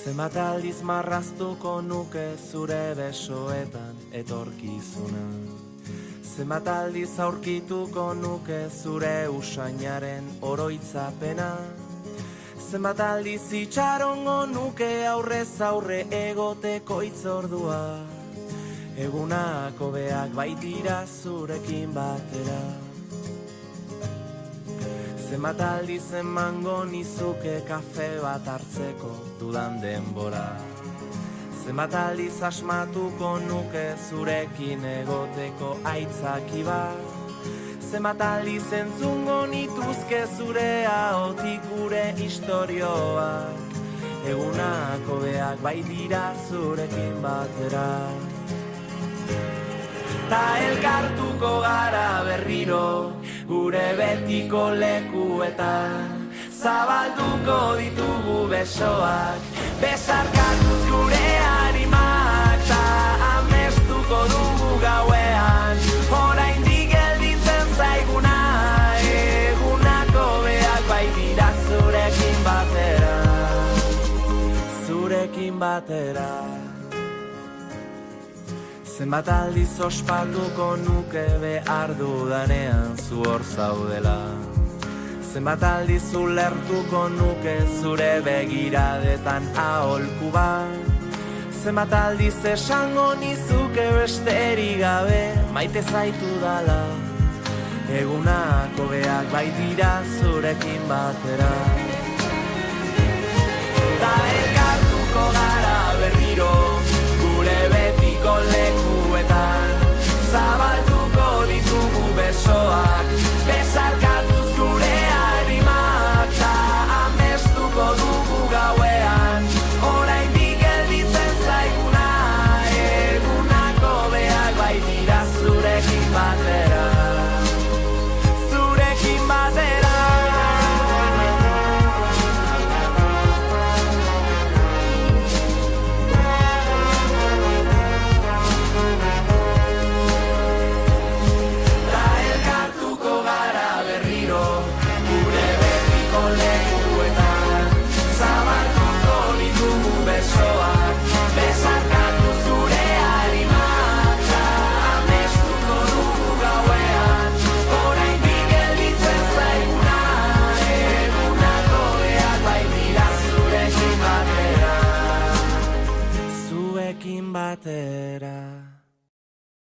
Zenbat aldiz marraztuko nuke zure besoetan etorkizuna. Zenbat aldiz aurkituko nuke zure usainaren oroitzapena. Zenbat aldiz itxarongo nuke aurrez aurre egoteko itzordua. Egunak hobeak baitira zurekin batera. Zenbat aldiz emango nizuke kafe bat hartzeko dudan denbora. Zenbat aldiz asmatuko nuke zurekin egoteko aitzaki bat. Zenbat aldiz entzungo nituzke zure ahotik gure istorioak. Egunak hobeak baitira zurekin batera. Ta elkartuko gara berriro, gure betiko lekuetan. Zabalduko ditugu besoak, besarkatuz gure animak. Ta amestuko dugu gauean, oraindik gelditzen zaiguna. Egunako beak baitira zurekin batera, zurekin batera. Zenbat aldiz ospatuko nuke behar dudanean zu hor zaudela. Zenbat aldiz ulertuko nuke zure begiradetan aholku bat. Zenbat aldiz esango nizuke besterik gabe maite zaitu dala. Egunak hobeak baitira zurekin batera. Ta elkartuko gara berriro, gure betiko lekuetan. Zabalduko ditugu besoak, besarkatuz gure animak. Ta amestuko dugu gauean, oraindik gelditzen zaiguna. Egunako beak baitira zurekin batera, zurekin batera. Zuekin batera.